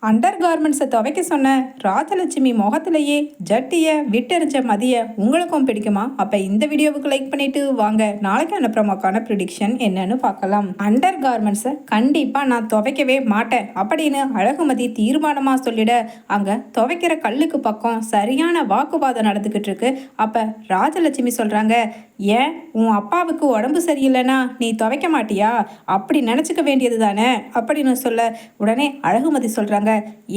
Under கார்மெண்ட்ஸை துவைக்க சொன்ன ராஜலட்சுமி முகத்திலேயே ஜட்டியை விட்டெறிஞ்ச மதிய உங்களுக்கும் பிடிக்குமா? அப்போ இந்த வீடியோவுக்கு லைக் பண்ணிட்டு வாங்க நாளைக்கு அனுப்புறமாக்கான ப்ரிடிக்ஷன் என்னன்னு பார்க்கலாம். அண்டர் கார்மெண்ட்ஸை கண்டிப்பாக நான் துவைக்கவே மாட்டேன் அப்படின்னு அழகுமதி தீர்மானமாக சொல்லிட அங்கே துவைக்கிற கல்லுக்கு பக்கம் சரியான வாக்குவாதம் நடந்துக்கிட்டு இருக்கு. அப்போ ராஜலட்சுமி சொல்கிறாங்க, ஏன் உன் அப்பாவுக்கு உடம்பு சரியில்லைன்னா நீ துவைக்க மாட்டியா? அப்படி நினச்சிக்க வேண்டியது தானே அப்படின்னு சொல்ல உடனே அழகுமதி சொல்கிறாங்க,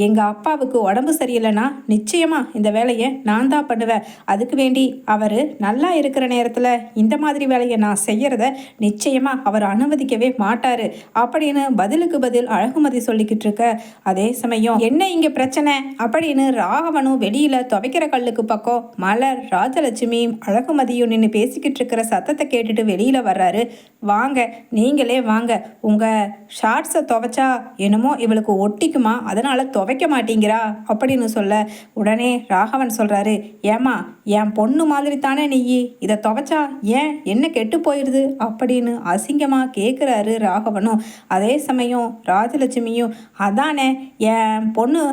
எங்கள் அப்பாவுக்கு உடம்பு சரியில்லைன்னா நிச்சயமாக இந்த வேலையை நான் தான் பண்ணுவேன். அதுக்கு வேண்டி அவர் நல்லா இருக்கிற நேரத்தில் இந்த மாதிரி வேலையை நான் செய்கிறத நிச்சயமாக அவர் அனுமதிக்கவே மாட்டார் அப்படின்னு பதிலுக்கு பதில் அழகுமதி சொல்லிக்கிட்டு இருக்க. அதே சமயம் என்ன இங்கே பிரச்சனை அப்படின்னு ராகவனும் வெளியில் துவைக்கிற கல்லுக்கு பக்கம் மலர் ராஜலட்சுமி அழகுமதியும் நின்று பேசிக்கிட்டு இருக்கிற சத்தத்தை கேட்டுட்டு வெளியில் வர்றாரு. வாங்க, நீங்களே வாங்க, உங்கள் ஷார்ட்ஸை துவைச்சா என்னமோ இவளுக்கு ஒட்டிக்குமா, அதனால் துவைக்க மாட்டேங்கிறா அப்படின்னு சொல்ல உடனே ராகவன் சொல்கிறாரு, ஏமா என் பொண்ணு மாதிரி தானே நீ, இதை துவைச்சா ஏன் என்ன கெட்டு போயிடுது அப்படின்னு அசிங்கமாக கேட்குறாரு ராகவனும். அதே சமயம் ராஜலட்சுமியும், அதானே என் பொண்ணு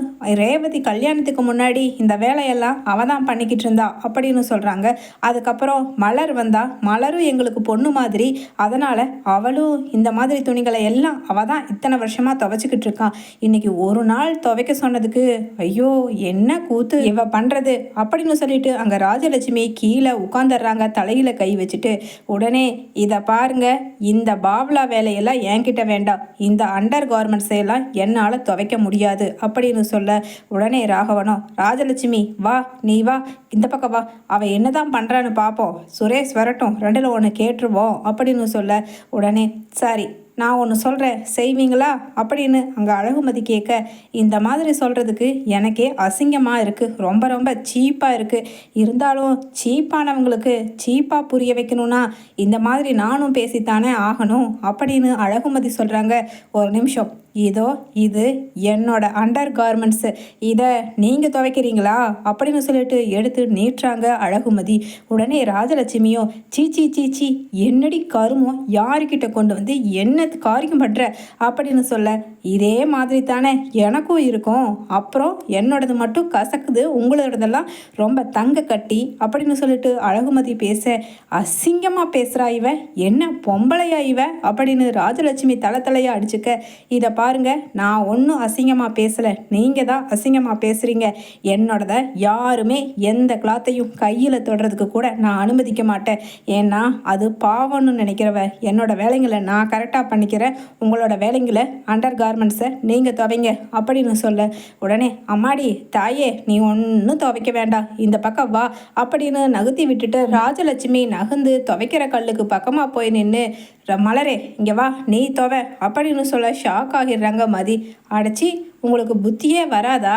ரேவதி கல்யாணத்துக்கு முன்னாடி இந்த வேலையெல்லாம் அவள் தான் பண்ணிக்கிட்டு இருந்தா அப்படின்னு சொல்கிறாங்க. அதுக்கப்புறம் மலர் வந்தா, மலரும் எங்களுக்கு பொண்ணு மாதிரி, அதனால் அவளும் இந்த மாதிரி துணிகளை எல்லாம் அவள் தான் இத்தனை வருஷமாக துவைச்சிக்கிட்டு இருக்கான். இன்னைக்கு ஒரு நாள் துவைக்க சொன்னதுக்கு ஐயோ என்ன கூத்து இவ பண்ணுறது அப்படின்னு சொல்லிட்டு அங்கே ராஜலட்சுமி கீழே உட்காந்துடுறாங்க தலையில் கை வச்சுட்டு. உடனே இதை பாருங்க, இந்த பாவ்லா வேலையெல்லாம் என்கிட்ட வேண்டாம், இந்த அண்டர் கார்மெண்ட்ஸ் எல்லாம் என்னால் துவைக்க முடியாது அப்படின்னு சொல்ல உடனே ராகவனும், ராஜலட்சுமி வா, நீ வா, இந்த பக்கம் வா, அவள் என்னதான் பண்ணுறான்னு பார்ப்போம், சுரேஷ் வரட்டும், ரெண்டில் ஒன்று கேட்டுருவோம் அப்படின்னு சொல்ல உடனே சரி நான் ஒன்று சொல்கிறேன் செய்வீங்களா அப்படின்னு அங்கே அழகுமதி கேட்க, இந்த மாதிரி சொல்கிறதுக்கு எனக்கே அசிங்கமாக இருக்குது, ரொம்ப ரொம்ப சீப்பாக இருக்குது, இருந்தாலும் சீப்பானவங்களுக்கு சீப்பாக புரிய வைக்கணும்னா இந்த மாதிரி நானும் பேசித்தானே ஆகணும் அப்படின்னு அழகுமதி சொல்கிறாங்க. ஒரு நிமிஷம், இதோ இது என்னோட அண்டர் கார்மெண்ட்ஸு, இதை நீங்கள் துவைக்கிறீங்களா அப்படின்னு சொல்லிட்டு எடுத்து நீட்டுறாங்க அழகுமதி. உடனே ராஜலட்சுமியும், சீச்சி சீச்சி என்னடி கருமோ, யாருக்கிட்ட கொண்டு வந்து என்ன காரியம் பண்ணுற அப்படின்னு சொல்ல, இதே மாதிரி தானே எனக்கும் இருக்கும், அப்புறம் என்னோடது மட்டும் கசக்குது, உங்களோடதெல்லாம் ரொம்ப தங்க கட்டி அப்படின்னு சொல்லிட்டு அழகுமதி பேச, அசிங்கமாக பேசுகிறா இவ, என்ன பொம்பளையா இவ அப்படின்னு ராஜலட்சுமி தலையாக அடிச்சுக்க. இதை பாருங்க, நான் ஒன்றும் அசிங்கமாக பேசலை, நீங்கள் தான் அசிங்கமாக பேசுகிறீங்க, என்னோடத யாருமே எந்த கிளாத்தையும் கையில் தொடுறதுக்கு கூட நான் அனுமதிக்க மாட்டேன், ஏன்னா அது பாவம்னு நினைக்கிறவ, என்னோட வேலைங்களை நான் கரெக்டாக பண்ணிக்கிறேன், உங்களோட வேலைங்களை அண்டர் கார்மெண்ட்ஸை நீங்கள் துவைங்க அப்படின்னு சொல்ல உடனே, அம்மாடி தாயே நீ ஒன்றும் துவைக்க வேண்டாம், இந்த பக்கம் வா அப்படின்னு நகர்த்தி விட்டுட்டு ராஜலட்சுமி நகர்ந்து துவைக்கிற கல்லுக்கு பக்கமாக போய் நின்று, மலரே இங்கே வா நீ துவை அப்படின்னு சொல்ல ஷாக் ஆகிடுறாங்க மதி. அடைச்சி உங்களுக்கு புத்தியே வராதா?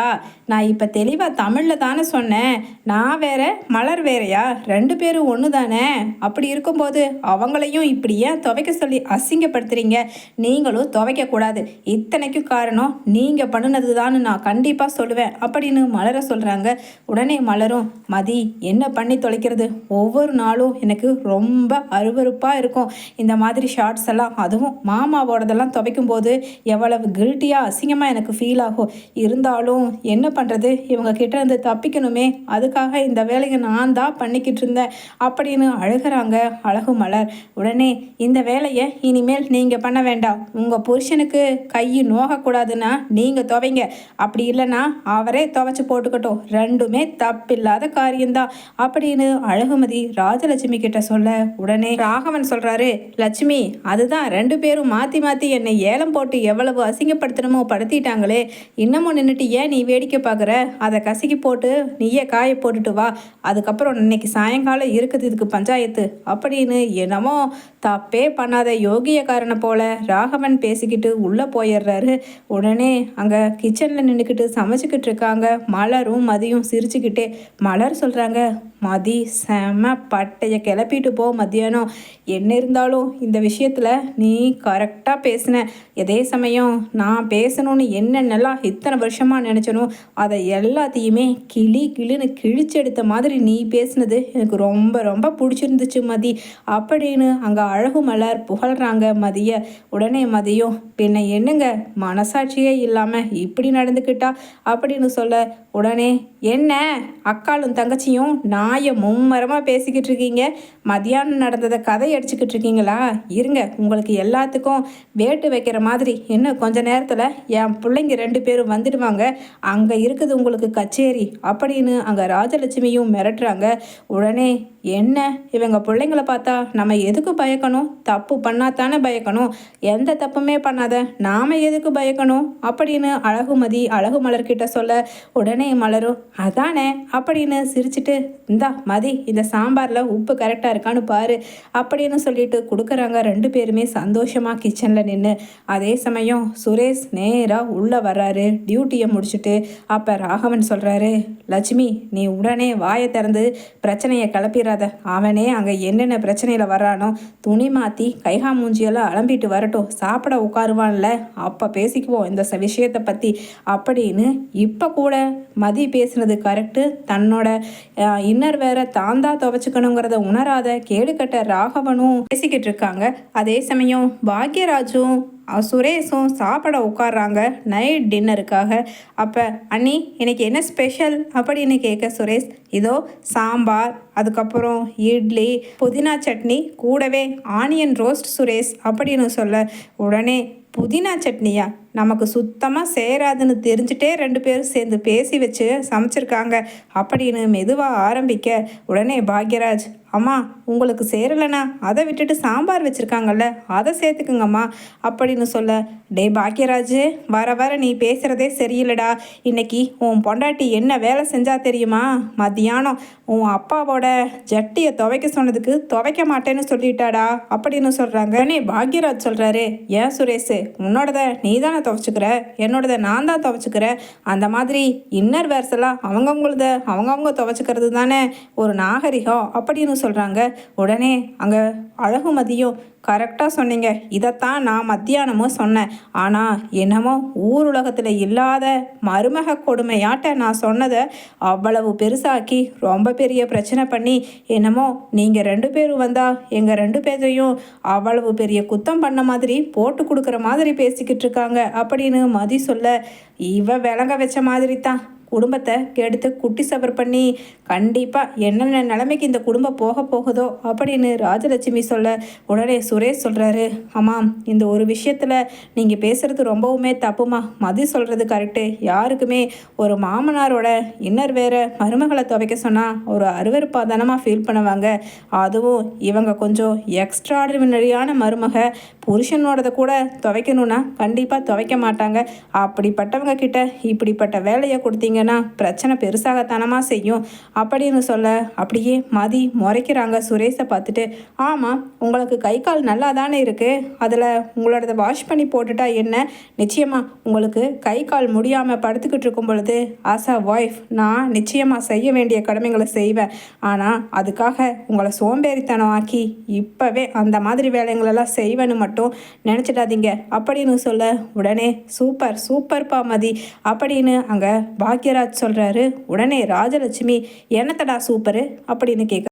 நான் இப்போ தெளிவாக தமிழில் தானே சொன்னேன், நான் வேற மலர் வேறையா, ரெண்டு பேரும் ஒன்று தானே, அப்படி இருக்கும்போது அவங்களையும் இப்படி ஏன் துவைக்க சொல்லி அசிங்கப்படுத்துறீங்க, நீங்களும் துவைக்கக்கூடாது, இத்தனைக்கும் காரணம் நீங்கள் பண்ணினது தான்னு நான் கண்டிப்பாக சொல்லுவேன் அப்படின்னு மலரை சொல்கிறாங்க. உடனே மலரும், மதி என்ன பண்ணி தொலைக்கிறது, ஒவ்வொரு நாளும் எனக்கு ரொம்ப அருவருப்பாக இருக்கும் இந்த மாதிரி ஷார்ட்ஸ் எல்லாம், அதுவும் மாமாவோடதெல்லாம் துவைக்கும் போது எவ்வளவு கில்ட்டியாக அசிங்கமாக எனக்கு ஃபீல் ஆகும், இருந்தாலும் என்ன பண்ணுறது, இவங்க கிட்ட இருந்து தப்பிக்கணுமே, அதுக்காக இந்த வேலையை நான் தான் பண்ணிக்கிட்டு இருந்தேன் அப்படின்னு அழுகிறாங்க அழகு மலர். உடனே இந்த வேலையை இனிமேல் நீங்கள் பண்ண வேண்டாம், உங்கள் புருஷனுக்கு கை நோகக்கூடாதுன்னா நீங்கள் துவைங்க, அப்படி இல்லைன்னா அவரே துவைச்சி போட்டுக்கட்டும், ரெண்டுமே தப்பில்லாத காரியம்தான் அப்படின்னு அழகுமதி ராஜலட்சுமி கிட்ட சொல்ல உடனே ராகவன் சொல்கிறாரு, லட்சுமி அதுதான் ரெண்டு பேரும் மாற்றி மாற்றி என்னை ஏலம் போட்டு எவ்வளவு அசிங்கப்படுத்தணுமோ படுத்திட்டாங்களே, இன்னமும் நின்றுட்டு ஏன் நீ வேடிக்கை பார்க்குற, அதை கசக்கி போட்டு நீயே காய போட்டுட்டு வா, அதுக்கப்புறம் இன்னைக்கு சாயங்காலம் இருக்குது இதுக்கு பஞ்சாயத்து அப்படின்னு என்னமோ தப்பே பண்ணாத யோகியக்காரனை போல ராகவன் பேசிக்கிட்டு உள்ளே போயிடுறாரு. உடனே அங்கே கிச்சனில் நின்றுக்கிட்டு சமைச்சிக்கிட்டு இருக்காங்க மலரும் மதியும் சிரிச்சுக்கிட்டே. மலர் சொல்கிறாங்க, மதி செம பட்டைய கிளப்பிட்டு போ மத்தியானம். என்ன இருந்தாலும் இந்த விஷயத்தில் நீ கரெக்டாக பேசின. அதே சமயம் நான் பேசணும்னு என்னென்னலாம் இத்தனை வருஷமாக நினச்சனும் அதை எல்லாத்தையுமே கிளின்னு கிழிச்செடுத்த மாதிரி நீ பேசுனது எனக்கு ரொம்ப ரொம்ப பிடிச்சிருந்துச்சு மதி அப்படின்னு அங்கே அழகு மலர் புகழ்கிறாங்க மதிய. உடனே மதியம் பின்ன என்னங்க மனசாட்சியே இல்லாமல் இப்படி நடந்துக்கிட்டா அப்படின்னு சொல்ல உடனே என்ன அக்காலும் தங்கச்சியும் நாயை மும்மரமாக பேசிக்கிட்டு இருக்கீங்க, மதியானம் நடந்ததை கதை அடிச்சுக்கிட்டு இருக்கீங்களா? இருங்க உங்களுக்கு எல்லாத்துக்கும் வேட்டு வைக்கிற மாதிரி இன்னும் கொஞ்ச நேரத்தில் என் பிள்ளைங்க 2 பேரும் வந்துடுவாங்க, அங்கே இருக்குது உங்களுக்கு கச்சேரி அப்படின்னு அங்கே ராஜலட்சுமியும் மிரட்டுறாங்க. உடனே என்ன இவங்க பிள்ளைங்களை பார்த்தா நம்ம எதுக்கு பயக்கணும்? தப்பு பண்ணாதானே பயக்கணும், எந்த தப்புமே பண்ணாத நாம் எதுக்கு பயக்கணும் அப்படின்னு அழகுமதி அழகு மலர்கிட்ட சொல்ல உடனே மலரும் அதானே அப்படின்னு சிரிச்சுட்டு இந்தா மதி இந்த சாம்பாரில் உப்பு கரெக்டாக இருக்கான்னு பாரு அப்படின்னு சொல்லிட்டு கொடுக்குறாங்க. 2 பேருமே சந்தோஷமாக கிச்சனில் நின்று. அதே சமயம் சுரேஷ் நேராக உள்ளே வர்றாரு டியூட்டியை முடிச்சுட்டு. அப்போ ராகவன் சொல்கிறாரு, லட்சுமி நீ உடனே வாயை திறந்து பிரச்சனையை கிளப்பிடாத, அவனே அங்கே என்னென்ன பிரச்சனையில் வர்றானோ துணி மாற்றி கைகா மூஞ்சியெல்லாம் அலம்பிட்டு வரட்டும், சாப்பிட உட்காருவான்ல அப்போ பேசிக்குவோம் இந்த விஷயத்தை பற்றி அப்படின்னு. இப்போ கூட மதி பேசுனது கரெக்டு, தன்னோட இன்னர் வேற தாந்தா துவைச்சிக்கணுங்கிறத உணராத கேடுகட்ட ராகவனும் பேசிக்கிட்டு இருக்காங்க. அதே சமயம் பாக்யராஜும் சுரேஷும் சாப்பிட உட்கார்றாங்க நைட் டின்னருக்காக. அப்போ அண்ணி இன்னைக்கு என்ன ஸ்பெஷல் அப்படின்னு கேட்க சுரேஷ், இதோ சாம்பார், அதுக்கப்புறம் இட்லி, புதினா சட்னி, கூடவே ஆனியன் ரோஸ்ட் சுரேஷ் அப்படின்னு சொல்ல உடனே புதினா சட்னியா நமக்கு சுத்தமாக சேராதுன்னு தெரிஞ்சுட்டே 2 பேரும் சேர்ந்து பேசி வச்சு சமைச்சிருக்காங்க அப்படின்னு மெதுவாக ஆரம்பிக்க உடனே பாக்யராஜ், அம்மா உங்களுக்கு சேரலைண்ணா அதை விட்டுட்டு சாம்பார் வச்சுருக்காங்கல்ல அதை சேர்த்துக்குங்கம்மா அப்படின்னு சொல்ல, டே பாக்யராஜ் வர வர நீ பேசுகிறதே சரியில்லடா, இன்னைக்கு உன் பொண்டாட்டி என்ன வேலை செஞ்சா தெரியுமா? மத்தியானம் உன் அப்பாவோட ஜட்டியை துவைக்க சொன்னதுக்கு துவைக்க மாட்டேன்னு சொல்லிட்டாடா அப்படின்னு சொல்கிறாங்க. உடனே பாக்யராஜ் சொல்கிறாரு, ஏன் சுரேஷ் உன்னோடத நீ தானே துவைச்சிக்கிற, என்னோடத நான் தான் துவைச்சிக்கிறேன், அந்த மாதிரி இன்னர் வேர்ஸ் எல்லாம் அவங்கவுங்க துவைச்சிக்கிறது தானே ஒரு நாகரிகம் அப்படின்னு சொல்கிறாங்க. உடனே அங்கே அழகுமதியும் கரெக்டாக சொன்னீங்க, இதைத்தான் நான் மத்தியானமும் சொன்னேன், ஆனால் என்னமோ ஊர் உலகத்தில் இல்லாத மருமக கொடுமையாட்ட நான் சொன்னதை அவ்வளவு பெருசாக்கி ரொம்ப பெரிய பிரச்சனை பண்ணி என்னமோ நீங்கள் 2 பேரும் வந்தால் எங்கள் 2 பேரையும் அவ்வளவு பெரிய குத்தம் பண்ண மாதிரி போட்டு கொடுக்குற மாதிரி பேசிக்கிட்டு இருக்காங்க அப்படின்னு மதி சொல்ல, இவ விளங்க வச்ச மாதிரி தான் குடும்பத்தை கெடுத்து குட்டி சபர் பண்ணி கண்டிப்பாக என்னென்ன நிலைமைக்கு இந்த குடும்பம் போக போகுதோ அப்படின்னு ராஜலட்சுமி சொல்ல உடனே சுரேஷ் சொல்கிறாரு, ஆமாம் இந்த ஒரு விஷயத்தில் நீங்கள் பேசுகிறது ரொம்பவுமே தப்புமா, மதி சொல்கிறது கரெக்டு, யாருக்குமே ஒரு மாமனாரோட இன்னர் வேற மருமகளை துவைக்க சொன்னால் ஒரு அருவருப்பாக தானமாக ஃபீல் பண்ணுவாங்க, அதுவும் இவங்க கொஞ்சம் எக்ஸ்ட்ராடினரியான மருமக, புருஷனோடதை கூட துவைக்கணும்னா கண்டிப்பாக துவைக்க மாட்டாங்க, அப்படிப்பட்டவங்க கிட்ட இப்படிப்பட்ட வேலையை கொடுத்தீங்க பிரச்சனை பெருசாகத்தானமாக செய்யும் அப்படின்னு சொல்ல அப்படியே மதி முறைக்கிறாங்க சுரேஷை பார்த்துட்டு. ஆமாம் உங்களுக்கு கை கால் நல்லா தானே இருக்குது, அதில் உங்களோட வாஷ் பண்ணி போட்டுட்டா என்ன, நிச்சயமாக உங்களுக்கு கை கால் முடியாமல் படுத்துக்கிட்டு இருக்கும் பொழுது ஆஸ் அ ஒய்ஃப் நான் நிச்சயமாக செய்ய வேண்டிய கடமைகளை செய்வேன், ஆனால் அதுக்காக உங்களை சோம்பேறித்தனம் ஆக்கி இப்போவே அந்த மாதிரி வேலைங்களெல்லாம் செய்வேன்னு மட்டும் நினச்சிடாதீங்க அப்படின்னு சொல்ல உடனே சூப்பர் பாமதி அப்படின்னு அங்கே பாக்யராஜ் சொல்கிறாரு. உடனே ராஜலட்சுமி என்னத்தடா சூப்பரு அப்படின்னு கேட்க